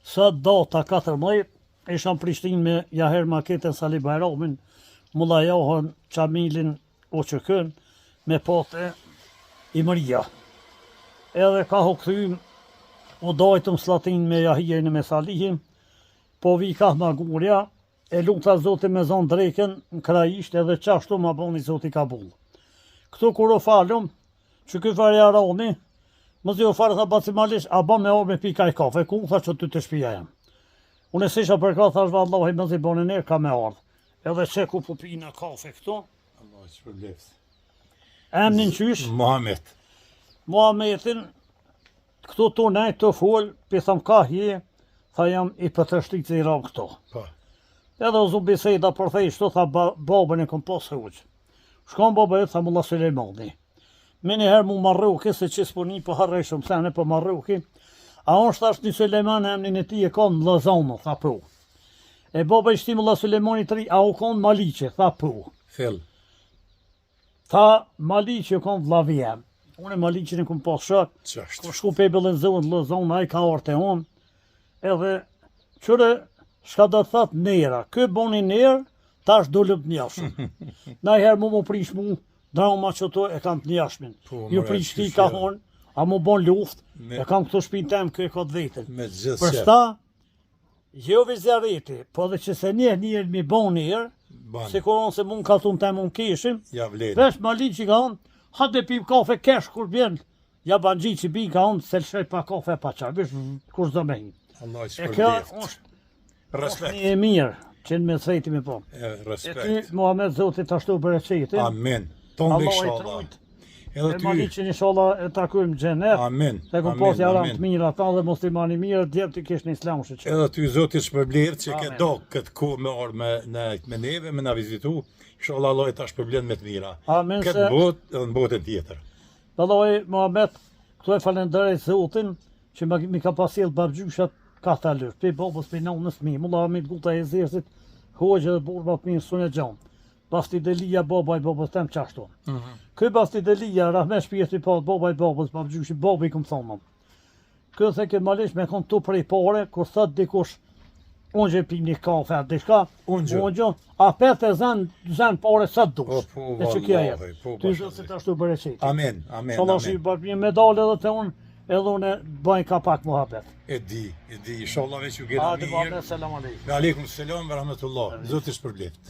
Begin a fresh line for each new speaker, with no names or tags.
Sa data 14, isha në Prishtinë me jaher maketën Sali Bajramin, mulla Johën Qamilin Oqëkën, me pate i Mëria. Edhe ka hokthym, o dajtëm slatin me jahirin me Salihin, po vi ka magurja, e luta Zotin me zonë dreken në krajisht edhe qashtu ma boni Zoti ka bull. Këtu kur o falëm, që ky farja rani, më zi o farë tha bacimalisht, a ba me orë me pi kaj kafe, ku tha që ty të shpia jam. Unë e sisha për ka, thash vallahi më zi boni nërë, ka me ardhë. Edhe që ku po pina kafe këtu.
Allah që përbleft.
Emnin qysh?
Muhammed.
Muhammedin, këtu tu nej të full, pi tham ka hje, tha jam i pëtërshtit që i ram këto.
Po.
Edhe o zu biseda për thej shtu, tha babën e kom pas huq. Shkon baba e tha mulla Sulemani. Me njëherë mu Marruki, se që s'puni po harrej shumë sene po Marruki, a unë shtash një Suleman emnin e ti e konë Mlazono, tha po. E baba i shti mulla Sulemani të ri, a u konë Maliqe, tha po.
Fill.
Tha Maliqe u konë vlavjem. Unë e Maliqen e kom pas shak,
Qashtë.
ku shku pebëllën zonë të Lëzonë, a i ka orte unë, edhe qëre shka do të thatë nera, kë boni nerë, tash dollëm të njashëm. Na i herë mu prish mu, drama që to e kam të njashmin.
Po,
Ju
more,
prish ti
qysh
ka
edhe.
thonë, a mu bon luft,
Me-
e kam këto shpinë tem, kë e ka të vetën.
Me gjithë
Për
qef.
shta, jo vizjareti, po dhe që se njërë mi bon njerë,
Ban.
se koron se mund ka thunë tem unë keshim,
Ja vlen.
vesh Mali që ka thonë, ha dhe pim kafe kesh kur bjen, ja ban gji që bi ka thonë, se lëshej pa kafe pa qaj, vish kur zdo me hin.
Allah që
E kjo
përbleft.
është
Respekt.
një e mirë, që në me thejti me po.
E,
E
respekt.
ty, Muhammed Zotit të ashtu për e qetin,
Amen. Tonë
Allah
me
i
inshallah.
trujt,
Edhe
e
ty.
Maliqin inshallah e takujmë gjenet,
Amen.
se ku
Amen,
pas jaram
amen.
të mirë ata dhe muslimani mirë, djemë të kish në islam që që.
Edhe ty Zotit shpërbleft që ke
Amen.
do këtë kohë me orë me neve, me na vizitu. Inshallah Allah e ta shpërblen me të mira.
Amen
Këtë
se,
botë edhe në botën tjetër.
vallai Muhammed, këtu e falenderoj Zotin, që mi ka pasjell babgjyshat ka ta lërë, pe babës pe nonës mi, mulla Hamid Guta e Zersit, hoqë dhe burba për një sunë e gjanë. Basti Delia, baba i babës tem qashtu. Ky Basti Delia, rahme shpirti pa baba i babës, babgjyshi, baba i këmë thonë. Ky the ke malish me kon tu prej pare, kur thot dikush, unë që pim një kafe, a dishka,
Unë gjë.
a pet e zën pare sa të dush.
Po,
E që kja jetë.
vallahi, po,
Ty
bashkë.
zë të ashtu bërë qëti.
Amen, amen,
Shallah shi
amen.
bërë një medalë edhe të unë, edhe unë e bëjnë ka pak muhabet.
E di, inshallah veç ju gjena
Hadi
mirë.
Muhammed, selam aleikum.
Aleikum selam ve rahmetullah. Zoti shpërbleft.